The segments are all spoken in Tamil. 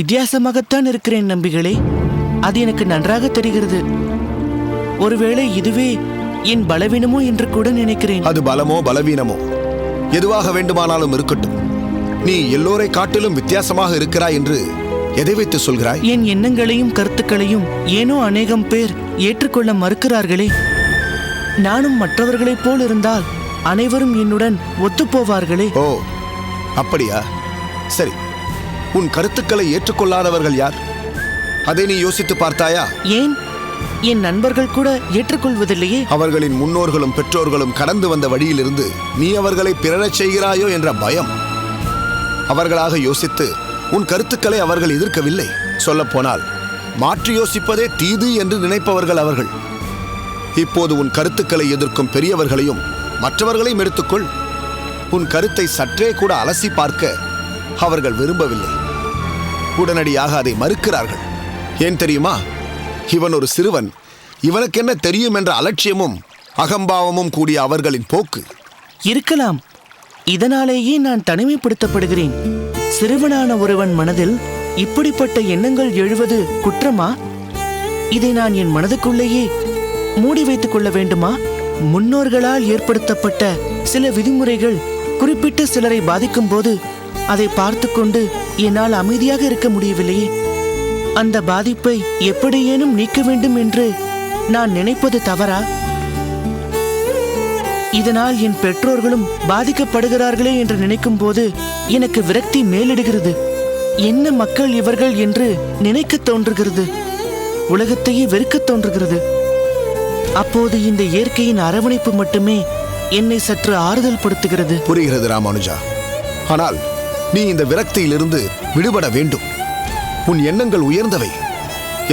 வித்தியாசமாகத்தான் இருக்கிறேன் நம்பிகளே. அது எனக்கு நன்றாக தெரிகிறது. ஒருவேளை இதுவே என் பலவீனமோ என்று கூட நினைக்கிறேன். அது பலமோ பலவீனமோ எதுவாக வேண்டுமானாலும் இருக்கட்டும். நீ எல்லோரை காட்டிலும் வித்தியாசமாக இருக்கிறாய் என்று எதை வைத்து சொல்கிறாய்? என் எண்ணங்களையும் கருத்துக்களையும் ஏனோ அநேகம் பேர் ஏற்றுக்கொள்ள மறுக்கிறார்களே. நானும் மற்றவர்களைப் போல் இருந்தால் அனைவரும் என்னுடன் ஒத்துப்போவார்களே. ஓ, அப்படியா? சரி, உன் கருத்துக்களை ஏற்றுக்கொள்ளாதவர்கள் யார்? அதை நீ யோசித்து பார்த்தாயா? ஏன், என் நண்பர்கள் கூட ஏற்றுக்கொள்வதில்லையே. அவர்களின் முன்னோர்களும் பெற்றோர்களும் கடந்து வந்த வழியிலிருந்து நீ அவர்களை பிறழச் செய்கிறாயோ என்ற பயம். அவர்களாக யோசித்து உன் கருத்துக்களை அவர்கள் எதிர்க்கவில்லை. சொல்லப்போனால் மாற்றி யோசிப்பதே தீது என்று நினைப்பவர்கள் அவர்கள். இப்போது உன் கருத்துக்களை எதிர்க்கும் பெரியவர்களையும் மற்றவர்களையும் எடுத்துக்கொள். உன் கருத்தை சற்றே கூட அலசி பார்க்க அவர்கள் விரும்பவில்லை. உடனடியாக அதை மறுக்கிறார்கள். ஏன் தெரியுமா? இவன் ஒரு சிறுவன், இவனுக்கு என்ன தெரியும் என்ற அலட்சியமும் அகம்பாவமும் கூடிய அவர்களின் போக்கு. இருக்கலாம். இதனாலேயே நான் தனிமைப்படுத்தப்படுகிறேன். சிறுவனான ஒருவன் மனதில் இப்படிப்பட்ட எண்ணங்கள் எழுவது குற்றமா? இதை நான் என் மனதுக்குள்ளேயே மூடி வைத்துக் கொள்ள வேண்டுமா? முன்னோர்களால் ஏற்படுத்தப்பட்ட சில விதிமுறைகள் குறிப்பிட்ட சிலரை பாதிக்கும் போது அதை பார்த்து கொண்டு என்னால் அமைதியாக இருக்க முடியவில்லையே. அந்த பாதிப்பை எப்படியேனும் நீக்க வேண்டும் என்று நான் நினைப்பது தவறா? இதனால் என் பெற்றோர்களும் பாதிக்கப்படுகிறார்களே என்று நினைக்கும் போது எனக்கு விரக்தி மேலிடுகிறது. என்ன மக்கள் இவர்கள் என்று நினைக்க தோன்றுகிறது. உலகத்தையே வெறுக்க தோன்றுகிறது. அப்போது இந்த இயற்கையின் அரவணைப்பு மட்டுமே என்னை சற்று ஆறுதல் படுத்துகிறது. புரிகிறது ராமானுஜா. ஆனால் நீ இந்த விரக்தியிலிருந்து விடுபட வேண்டும். உன் எண்ணங்கள் உயர்ந்தவை.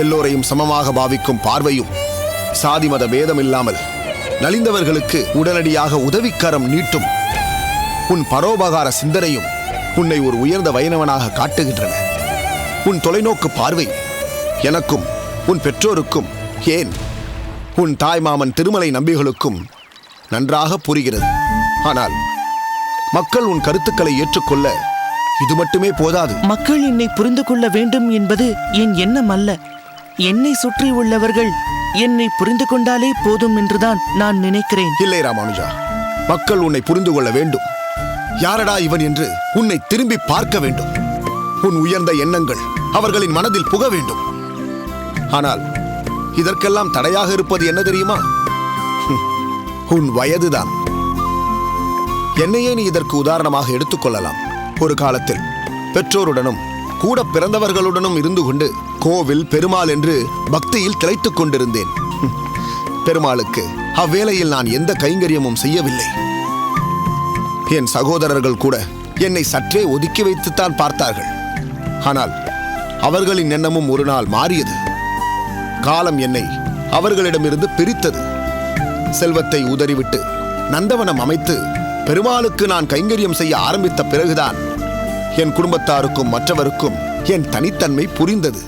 எல்லோரையும் சமமாக பாவிக்கும் பார்வையும் சாதி மத பேதம் இல்லாமல் நலிந்தவர்களுக்கு உடனடியாக உதவிக்கரம் நீட்டும் உன் பரோபகார சிந்தனையும் உன்னை ஒரு உயர்ந்த வைணவனாக காட்டுகின்றன. உன் தொலைநோக்கு பார்வை எனக்கும் உன் பெற்றோருக்கும், ஏன் உன் தாய்மாமன் திருமலை நம்பிகளுக்கும் நன்றாக புரிகிறது. ஆனால் மக்கள் உன் கருத்துக்களை ஏற்றுக்கொள்ள இது மட்டுமே போதாது. மக்கள் என்னை புரிந்து கொள்ள வேண்டும் என்பது என் எண்ணம் அல்ல. என்னை சுற்றி உள்ளவர்கள் என்னை புரிந்து கொண்டாலே போதும் என்றுதான் நான் நினைக்கிறேன். இல்லை ராமானுஜா, மக்கள் உன்னை புரிந்து கொள்ள வேண்டும். யாரடா இவன் என்று உன்னை திரும்பி பார்க்க வேண்டும். உன் உயர்ந்த எண்ணங்கள் அவர்களின் மனதில் புக வேண்டும். ஆனால் இதற்கெல்லாம் தடையாக இருப்பது என்ன தெரியுமா? உன் வயதுதான். என்னையே நீ இதற்கு உதாரணமாக எடுத்துக்கொள்ளலாம். ஒரு காலத்தில் பெற்றோருடனும் கூட பிறந்தவர்களுடனும் இருந்து கொண்டு கோவில் பெருமாள் என்று பக்தியில் திளைத்துக் கொண்டிருந்தேன். பெருமாளுக்கு அவ்வேளையில் நான் எந்த கைங்கரியமும் செய்யவில்லை. என் சகோதரர்கள் கூட என்னை சற்றே ஒதுக்கி வைத்துத்தான் பார்த்தார்கள். ஆனால் அவர்களின் எண்ணமும் ஒரு நாள் மாறியது. காலம் என்னை அவர்களிடமிருந்து பிரித்தது. செல்வத்தை உதறிவிட்டு நந்தவனம் அமைத்து பெருமாளுக்கு நான் கைங்கரியம் செய்ய ஆரம்பித்த பிறகுதான் என் குடும்பத்தாருக்கும் மற்றவருக்கும் என் தனித்தன்மை புரிந்தது.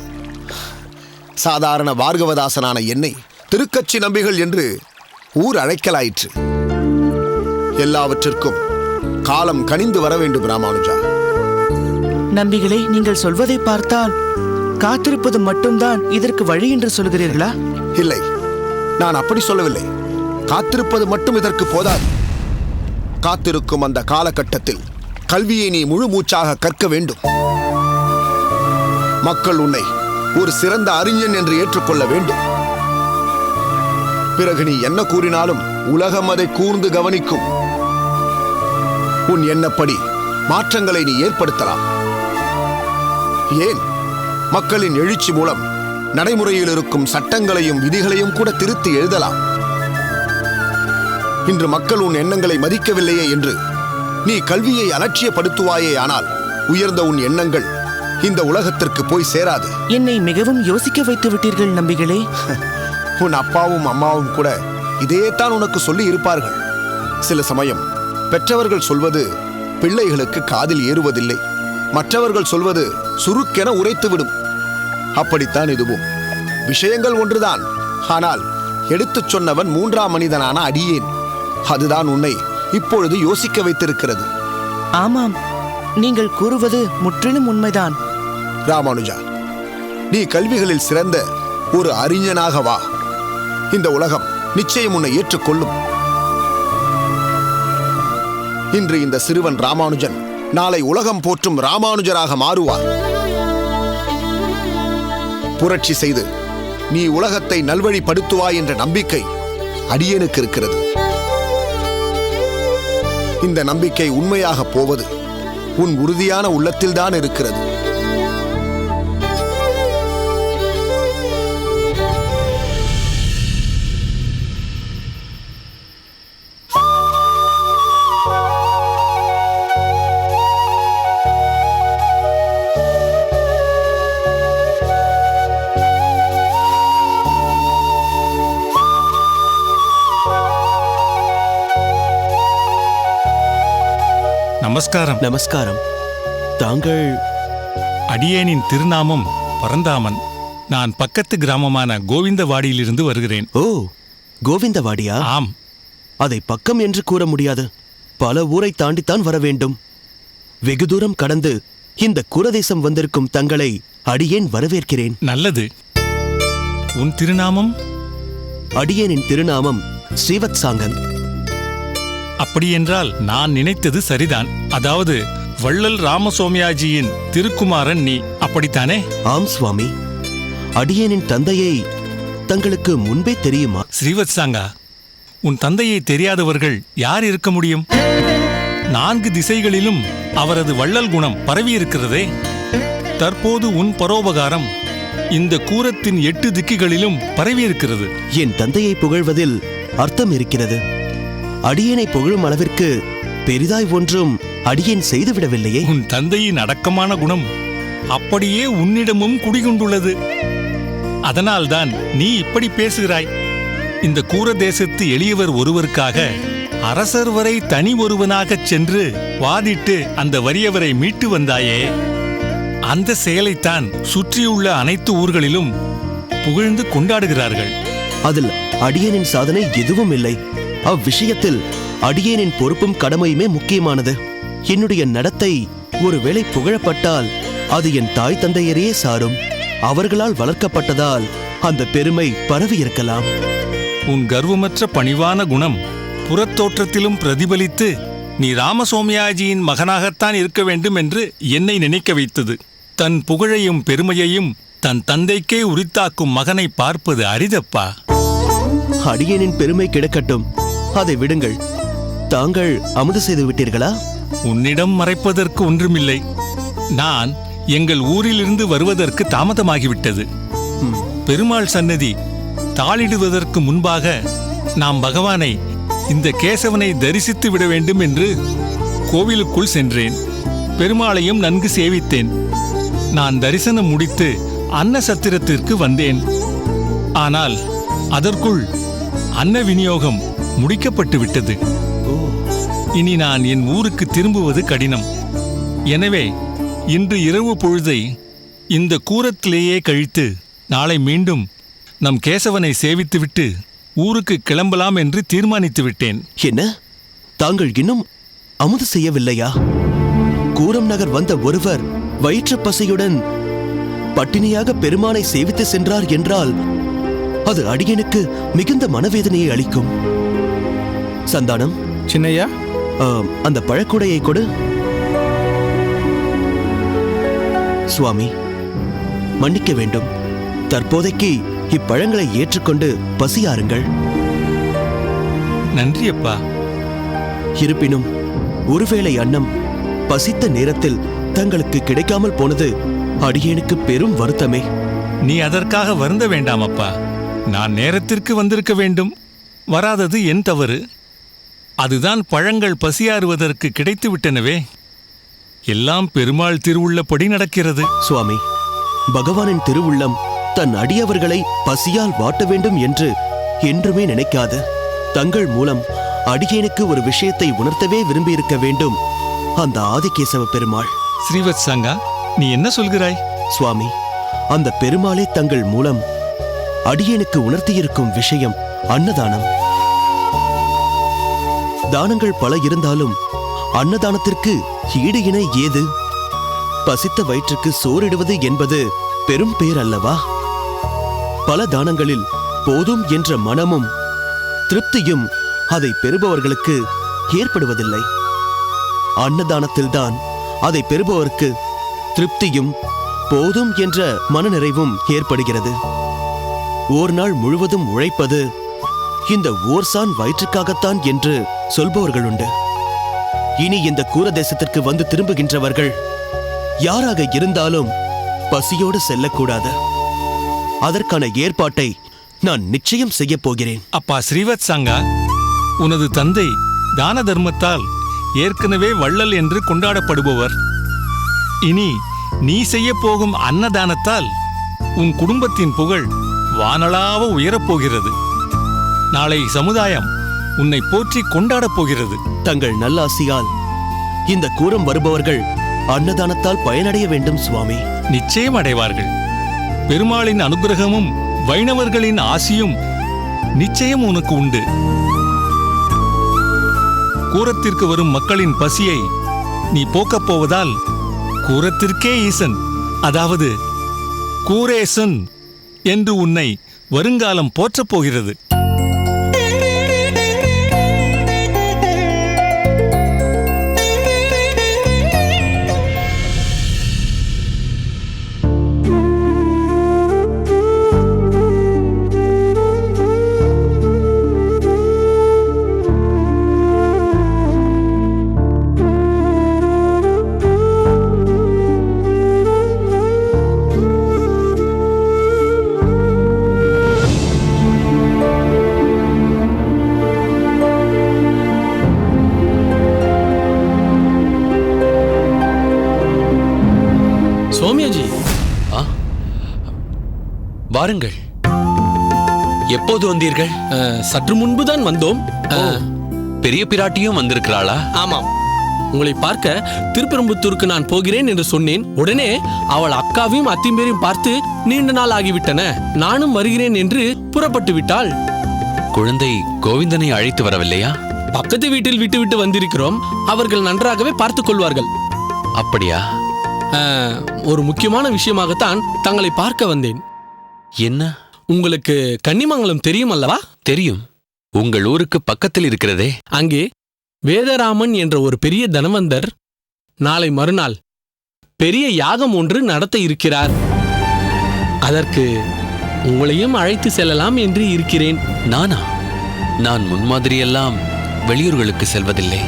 சாதாரண பார்கவதாசனான என்னை திருக்கட்சி நம்பிகள் என்று ஊர் அழைக்கலாயிற்று. எல்லாவற்றிற்கும் காலம் கனிந்து வர வேண்டும் ராமானுஜா. நம்பிகளே, நீங்கள் சொல்வதை பார்த்தால் காத்திருப்பது மட்டும்தான் இதற்கு வழி என்று சொல்கிறீர்களா? இல்லை, நான் அப்படி சொல்லவில்லை. காத்திருப்பது மட்டும் இதற்கு போதாது. காத்திருக்கும் அந்த காலகட்டத்தில் கல்வியை நீ முழு மூச்சாக கற்க வேண்டும். மக்கள் உன்னை ஒரு சிறந்த அறிஞன் என்று ஏற்றுக்கொள்ள வேண்டும். பிறகு நீ என்ன கூறினாலும் உலகம் அதை கூர்ந்து கவனிக்கும். உன் எண்ணப்படி மாற்றங்களை நீ ஏற்படுத்தலாம். ஏன், மக்களின் எழுச்சி மூலம் நடைமுறையில் இருக்கும் சட்டங்களையும் விதிகளையும் கூட திருத்தி எழுதலாம். இன்று மக்கள் உன் எண்ணங்களை மதிக்கவில்லையே என்று நீ கல்வியை அலட்சியப்படுத்துவாயே, ஆனால் உயர்ந்த உன் எண்ணங்கள் இந்த உலகத்திற்கு போய் சேராது. என்னை மிகவும் யோசிக்க வைத்து விட்டீர்கள் நம்பிகளே. உன் அப்பாவும் அம்மாவும் கூட இதையேத்தான் உனக்கு சொல்லி இருப்பார்கள். சில சமயம் பெற்றவர்கள் சொல்வது பிள்ளைகளுக்கு காதில் ஏறுவதில்லை. மற்றவர்கள் சொல்வது சுருக்கென உரைத்துவிடும். அப்படித்தான் இதுவும். விஷயங்கள் ஒன்றுதான், ஆனால் எடுத்துச் சொன்னவன் மூன்றாம் மனிதனான அடியேன். அதுதான் உன்னை இப்பொழுது யோசிக்க வைத்திருக்கிறது. ஆமாம், நீங்கள் கூறுவது முற்றிலும் உண்மைதான். ராமானுஜா, நீ கல்விகளில் சிறந்த ஒரு அறிஞனாக வா. இந்த உலகம் நிச்சயம் உன்னை ஏற்றுக்கொள்ளும். இன்று இந்த சிறுவன் ராமானுஜன் நாளை உலகம் போற்றும் ராமானுஜராக மாறுவார். புரட்சி செய்து நீ உலகத்தை நல்வழிப்படுத்துவாய் என்ற நம்பிக்கை அடியேனுக்கு இருக்கிறது. இந்த நம்பிக்கை உண்மையாக போவது உன் உறுதியான உள்ளத்தில்தான் இருக்கிறது. நமஸ்காரம். நமஸ்காரம். தாங்கள்? அடியேனின் திருநாமம் பரந்தாமன். நான் பக்கத்து கிராமமான கோவிந்தவாடியிலிருந்து வருகிறேன். ஓ, கோவிந்தவாடியா? ஆம். அதை பக்கம் என்று கூற முடியாது. பல ஊரை தாண்டித்தான் வர வேண்டும். வெகு தூரம் கடந்து இந்த குரதேசம் வந்திருக்கும் தங்களை அடியேன் வரவேற்கிறேன். நல்லது. உன் திருநாமம்? அடியேனின் திருநாமம் ஸ்ரீவத்சாங்கன். அப்படியென்றால் நான் நினைத்தது சரிதான். அதாவது வள்ளல் ராமசோமியாஜியின் திருக்குமாரன் நீ, அப்படித்தானே? ஆம் சுவாமி. அடியேனின் தந்தையை தங்களுக்கு முன்பே தெரியுமா? ஸ்ரீவத்சாங்கா, உன் தந்தையை தெரியாதவர்கள் யார் இருக்க முடியும்? 4 திசைகளிலும் அவரது வள்ளல் குணம் பரவியிருக்கிறதே. தற்போது உன் பரோபகாரம் இந்த கூரத்தின் 8 திக்குகளிலும் பரவியிருக்கிறது. என் தந்தையை புகழ்வதில் அர்த்தம் இருக்கிறது. அடியேனை புகழும் அளவிற்கு பெரிதாய் ஒன்றும் அடியேன் செய்துவிடவில்லையே. உன் தந்தையின் அடக்கமான குணம் அப்படியே உன்னிடமும் குடிகொண்டுள்ளது. அதனால்தான் நீ இப்படி பேசுகிறாய். இந்த கூர தேசத்து எளியவர் ஒருவருக்காக அரசர் வரை தனி ஒருவனாகச் சென்று வாதிட்டு அந்த வறியவரை மீட்டு வந்தாயே, அந்த செயலைத்தான் சுற்றியுள்ள அனைத்து ஊர்களிலும் புகழ்ந்து கொண்டாடுகிறார்கள். அதில் அடியேனின் சாதனை எதுவும் இல்லை. அவ்விஷயத்தில் அடியேனின் பொறுப்பும் கடமையுமே முக்கியமானது. என்னுடைய நடத்தை ஒருவேளை புகழப்பட்டால் அது என் தாய் தந்தையரையே சாரும். அவர்களால் வளர்க்கப்பட்டதால் அந்த பெருமை பரவி இருக்கலாம். உன் கர்வமற்ற பணிவான குணம் புறத்தோற்றத்திலும் பிரதிபலித்து நீ ராமசோமியாஜியின் மகனாகத்தான் இருக்க வேண்டும் என்று என்னை நினைக்க வைத்தது. தன் புகழையும் பெருமையையும் தன் தந்தைக்கே உரித்தாக்கும் மகனை பார்ப்பது அரிதப்பா. அடியேனின் பெருமை கிடக்கட்டும், அதை விடுங்கள். தாங்கள் அமுது செய்து விட்டீர்களா? உன்னிடம் மறைப்பதற்கு ஒன்றுமில்லை. நான் எங்கள் ஊரிலிருந்து வருவதற்கு தாமதமாகிவிட்டது. பெருமாள் சன்னதி தாளிடுவதற்கு முன்பாக நாம் பகவானை, இந்த கேசவனை தரிசித்து விட வேண்டும் என்று கோவிலுக்குள் சென்றேன். பெருமாளையும் நன்கு சேவித்தேன். நான் தரிசனம் முடித்து அன்ன சத்திரத்திற்கு வந்தேன். ஆனால் அதற்குள் அன்ன விநியோகம் முடிக்கப்பட்டு விட்டது. இனி நான் என் ஊருக்கு திரும்புவது கடினம். எனவே இன்று இரவு பொழுதை இந்த கூரத்திலேயே கழித்து நாளை மீண்டும் நம் கேசவனை சேவித்துவிட்டு ஊருக்கு கிளம்பலாம் என்று தீர்மானித்து விட்டேன். என்ன, தாங்கள் இன்னும் அமுது செய்யவில்லையா? கூரம் நகர் வந்த ஒருவர் வயிற்று பசியுடன் பட்டினியாக பெருமானை சேவித்து சென்றார் என்றால் அது அடியனுக்கு மிகுந்த மனவேதனையை அளிக்கும். சந்தானம், சின்னையா, அந்த பழக்கூடையை கொடு. சுவாமி, மன்னிக்க வேண்டும். தற்போதைக்கு இப்பழங்களை ஏற்றுக்கொண்டு பசியாருங்கள். நன்றி அப்பா. இருப்பினும் ஒருவேளை அன்னம் பசித்த நேரத்தில் தங்களுக்கு கிடைக்காமல் போனது அடியேனுக்கு பெரும் வருத்தமே. நீ அதற்காக வருந்த வேண்டாம் அப்பா. நான் நேரத்திற்கு வந்திருக்க வேண்டும். வராதது என் தவறு. அதுதான் பழங்கள் பசியாறுவதற்கு கிடைத்து விட்டனவே. எல்லாம் பெருமாள் திருவுள்ளப்படி நடக்கிறது. சுவாமி, பகவானின் திருவுள்ளம் தன் அடியவர்களை பசியால் வாட்ட வேண்டும் என்று என்றுமே நினைக்காது. தங்கள் மூலம் அடியேனுக்கு ஒரு விஷயத்தை உணர்த்தவே விரும்பியிருக்க வேண்டும் அந்த ஆதிகேசவ பெருமாள். ஸ்ரீவத்சாங்கா, நீ என்ன சொல்கிறாய்? சுவாமி, அந்த பெருமாளே தங்கள் மூலம் அடியேனுக்கு உணர்த்தியிருக்கும் விஷயம் அன்னதானம். தானங்கள் பல இருந்தாலும் அன்னதானத்திற்கு ஈடு இணை ஏது? பசித்த வயிற்றுக்கு சோறிடுவது என்பது பெரும் பேர் அல்லவா? பல தானங்களில் போதும் என்ற மனமும் திருப்தியும் அதை பெறுபவர்களுக்கு ஏற்படுவதில்லை. அன்னதானத்தில்தான் அதை பெறுபவருக்கு திருப்தியும் போதும் என்ற மனநிறைவும் ஏற்படுகிறது. ஓர் நாள் முழுவதும் உழைப்பது இந்த ஓர்சான் வயிற்றுக்காகத்தான் என்று சொல்பவர்களுண்டு. இனி இந்த கூர தேசத்திற்கு வந்து திரும்புகின்றவர்கள் யாராக இருந்தாலும் பசியோடு செல்லக்கூடாது. அதற்கான ஏற்பாட்டை நான் நிச்சயம் செய்யப் போகிறேன். அப்பா ஸ்ரீவத்சாங்கா, உனது தந்தை தான தர்மத்தால் ஏற்கனவே வள்ளல் என்று கொண்டாடப்படுபவர். இனி நீ செய்ய போகும் அன்னதானத்தால் உன் குடும்பத்தின் புகழ் வானளாவ உயரப்போகிறது. நாளை சமுதாயம் உன்னை போற்றி கொண்டாடப் போகிறது. தங்கள் நல்லாசியால் இந்த கூரம் வருபவர்கள் அன்னதானத்தால் பயனடைய வேண்டும் சுவாமி. நிச்சயம் அடைவார்கள். பெருமாளின் அனுகிரகமும் வைணவர்களின் ஆசியும் நிச்சயம் உனக்கு உண்டு. கூரத்திற்கு வரும் மக்களின் பசியை நீ போக்கப் போவதால் கூரத்திற்கே ஈசன், அதாவது கூரேசன் என்று உன்னை வருங்காலம் போற்றப் போகிறது. சோமியாஜி, வாருங்கள். எப்போது வந்தீர்கள்? சற்று முன்புதான் வந்தோம். பெரிய பிராட்டியும் வந்திருக்கிறாளா? ஆமாம், உங்களை பார்க்க திருப்பெரும்புத்தூருக்கு நான் போகிறேன் என்று சொன்னேன். உடனே அவள் அக்காவையும் அத்திம்பேரையும் பார்த்து நீண்ட நாள் ஆகிவிட்டன, நானும் வருகிறேன் என்று புறப்பட்டு விட்டாள். குழந்தை கோவிந்தனை அழைத்து வரவில்லையா? பக்கத்து வீட்டில் விட்டு வந்திருக்கிறோம். அவர்கள் நன்றாகவே பார்த்துக் கொள்வார்கள். அப்படியா? ஒரு முக்கியமான விஷயமாகத்தான் தங்களை பார்க்க வந்தேன். என்ன? உங்களுக்கு கன்னிமங்கலம் தெரியும் அல்லவா? தெரியும். உங்கள் ஊருக்கு பக்கத்தில் இருக்கிறதே. அங்கே வேதராமன் என்ற ஒரு பெரிய தனவந்தர் நாளை மறுநாள் பெரிய யாகம் ஒன்று நடத்த இருக்கிறார். அதற்கு உங்களையும் அழைத்து செல்லலாம் என்று இருக்கிறேன். நானா? நான் முன்மாதிரியெல்லாம் வெளியூர்களுக்கு செல்வதில்லை.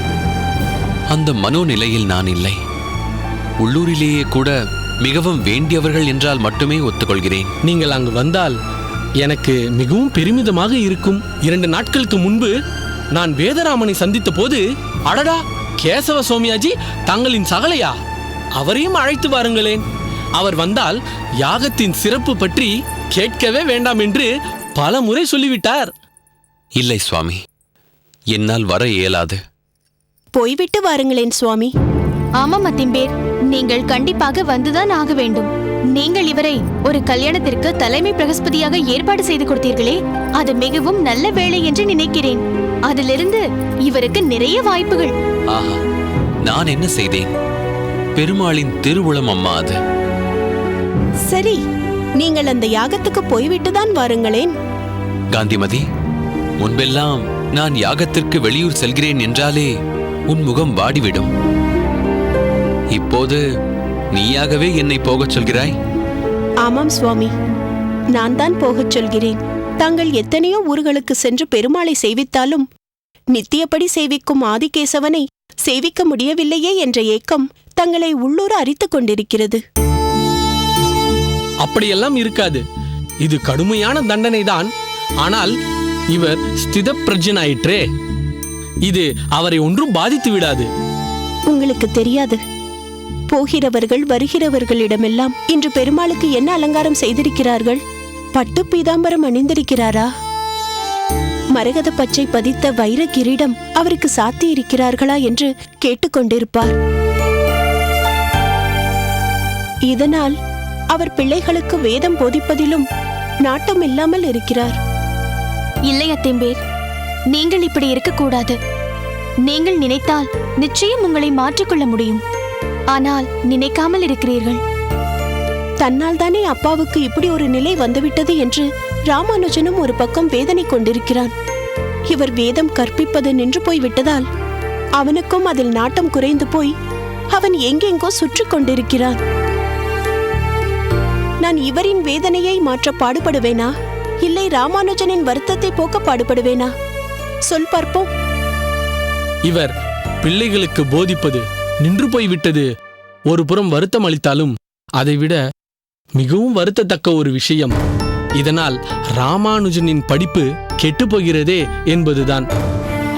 அந்த மனோநிலையில் நான் இல்லை. உள்ளூரிலேயே கூட மிகவும் வேண்டியவர்கள் என்றால் மட்டுமே ஒத்துக்கொள்கிறேன். நீங்கள் அங்கு வந்தால் எனக்கு மிகவும் பெருமிதமாக இருக்கும். 2 நாட்களுக்கு முன்பு நான் வேதராமனை சந்தித்த போது, அடடா, கேசவ சோமியாஜி தங்களின் சகலையா, அவரையும் அழைத்து வாருங்களேன். அவர் வந்தால் யாகத்தின் சிறப்பு பற்றி கேட்கவே வேண்டாம் என்று பல முறை சொல்லிவிட்டார். இல்லை சுவாமி, என்னால் வர இயலாது. போய்விட்டு வாருங்களேன் சுவாமி. ஆமாம் அத்திம்பேர், நீங்கள் கண்டிப்பாக வந்துதான் ஆக வேண்டும். நீங்கள் இவரை ஒரு கல்யாணத்திற்கு தலைமை பிரகஸ்பதியாக ஏற்பாடு செய்து கொடுத்தீர்களே, அது மிகவும் நல்ல வேலை என்று நினைக்கிறேன். அதிலிருந்து இவருக்கு நிறைய வாய்ப்புகள். ஆஹா, நான் என்ன செய்தேன்? பெருமாளின் திருவுளம் அம்மா அது. சரி, நீங்கள் அந்த யாகத்துக்கு போய்விட்டுதான் வாருங்களேன். காந்திமதி, முன்பெல்லாம் நான் யாகத்திற்கு வெளியூர் செல்கிறேன் என்றாலே உன் முகம் வாடிவிடும். இப்போது நீயாகவே என்னை போகச் சொல்கிறாய்? ஆமாம் சுவாமி, நான் தான் போகச் சொல்கிறேன். தாங்கள் எத்தனையோ ஊர்களுக்கு சென்று பெருமாளை சேவித்தாலும் நித்தியப்படி சேவிக்கும் ஆதிகேசவனை சேவிக்க முடியவில்லையே என்ற ஏக்கம் தங்களை உள்ளூர அரித்துக் கொண்டிருக்கிறது. அப்படியெல்லாம் இருக்காது. இது கடுமையான தண்டனைதான். ஆனால் இவர் ஸ்தித பிரஜனாயிற்றே, இது அவரை ஒன்றும் பாதித்து விடாது. உங்களுக்கு தெரியாது, போகிறவர்கள் வருகிறவர்களிடமெல்லாம் இன்று பெருமாளுக்கு என்ன அலங்காரம் செய்திருக்கிறார்கள்? பட்டு பீதாம்பரம் அணிந்திருக்கிறாரா? மரகத பச்சை பதித்த வைர கிரீடம் அவருக்கு சாத்தி இருக்கிறார்களா என்று கேட்டுக்கொண்டிருப்பார். இதனால் அவர் பிள்ளைகளுக்கு வேதம் போதிப்பதிலும் நாட்டம் இல்லாமல் இருக்கிறார். இல்லை அத்திம்பேர், நீங்கள் இப்படி இருக்கக்கூடாது. நீங்கள் நினைத்தால் நிச்சயம் உங்களை மாற்றிக்கொள்ள முடியும். ஆனால் நினைக்காமல் இருக்கிறீர்கள். தன்னால் தானே அப்பாவுக்கு இப்படி ஒரு நிலை வந்துவிட்டது என்று ராமானுஜனும் ஒரு பக்கம் வேதனை கொண்டிருக்கிறான். இவர் வேதம் கற்பிப்பது நின்று போய் விட்டதால் அவனுக்கும் அதில் நாட்டம் குறைந்து போய் அவன் எங்கெங்கோ சுற்றி கொண்டிருக்கிறான். நான் இவரின் வேதனையை மாற்ற பாடுபடுவேனா, இல்லை ராமானுஜனின் வருத்தத்தை போக்க பாடுபடுவேனா? சொல் பார்ப்போம். இவர் பிள்ளைகளுக்கு போதிப்பது நின்று போய்விட்டது ஒரு புறம் வருத்தம் அளித்தாலும், அதைவிட மிகவும் வருத்தத்தக்க ஒரு விஷயம், இதனால் ராமானுஜனின் படிப்பு கெட்டுப்போகிறதே என்பதுதான்.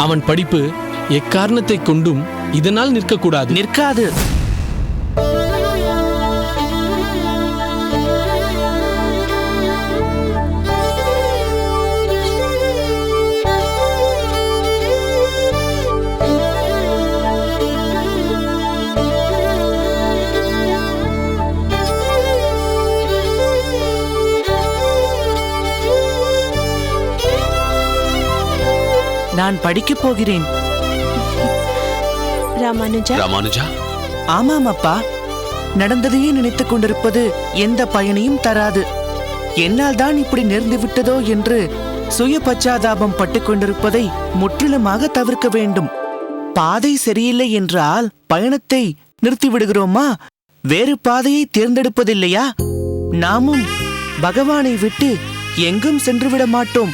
அவன் படிப்பு எக்காரணத்தை கொண்டும் இதனால் நிற்கக்கூடாது. நிற்காது. நான் படிக்கப் போகிறேன். ராமானுஜா. ராமானுஜா, ஆமாம் அப்பா, நடந்ததையே நினைத்துக் கொண்டிருப்பது எந்த பயனையும் தராது. என்னால் தான் இப்படி நேர்ந்து விட்டதோ என்று சுய பச்சாதாபம் பட்டுக் கொண்டிருப்பதை முற்றிலுமாக தவிர்க்க வேண்டும். பாதை சரியில்லை என்றால் பயணத்தை நிறுத்திவிடுகிறோமா? வேறு பாதையை தேர்ந்தெடுப்பதில்லையா? நாமும் பகவானை விட்டு எங்கும் சென்றுவிட மாட்டோம்.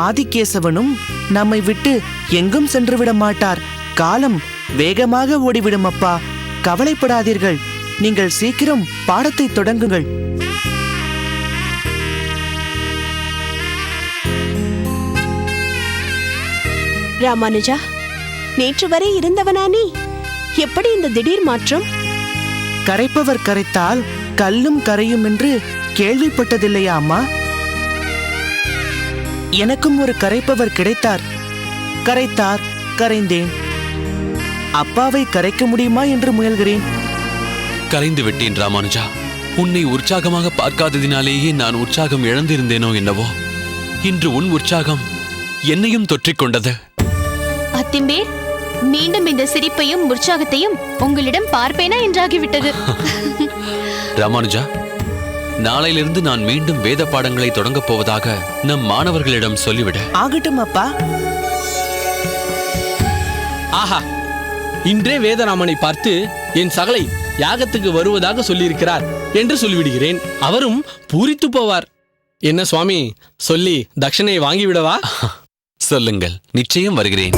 ஆதிகேசவனும் நம்மை விட்டு எங்கும் சென்றுவிட மாட்டார். காலம் வேகமாக ஓடிவிடும் அப்பா, கவலைப்படாதீர்கள். நீங்கள் சீக்கிரம் பாடத்தை தொடங்குங்கள். ராமானுஜா, நேற்று வரை இருந்தவனா நீ? எப்படி இந்த திடீர் மாற்றம்? கரைப்பவர் கரைத்தால் கல்லும் கரையும் என்று கேள்விப்பட்டதில்லையா அம்மா? எனக்கும் ஒரு கரைப்பவர் கிடைத்தார். கரைத்தார், கரைந்தேன். அப்பாவை கரைக்க முடியுமா என்று முயல்கிறேன். கரைந்து விட்டேன் ராமானுஜா. உன்னை உற்சாகமாக பார்க்காததினாலேயே நான் உற்சாகம் இழந்திருந்தேனோ என்னவோ. இன்று உன் உற்சாகம் என்னையும் தொற்றிக்கொண்டது. அத்திம்பேர், மீண்டும் இந்த சிரிப்பையும் உற்சாகத்தையும் உங்களிடம் பார்ப்பேனா என்றாகிவிட்டது. ராமானுஜா, நாளையிலிருந்து நான் மீண்டும் வேத பாடங்களை தொடங்கப் போவதாக நம் மாணவர்களிடம் சொல்லிவிட. ஆகட்டும் அப்பா. ஆஹா, இன்றே வேதராமனை பார்த்து என் சகலை யாகத்துக்கு வருவதாக சொல்லியிருக்கிறார் என்று சொல்லிவிடுகிறேன். அவரும் பூரித்து போவார். என்ன சுவாமி, சொல்லி தட்சணையை வாங்கிவிடவா? சொல்லுங்கள், நிச்சயம் வருகிறேன்.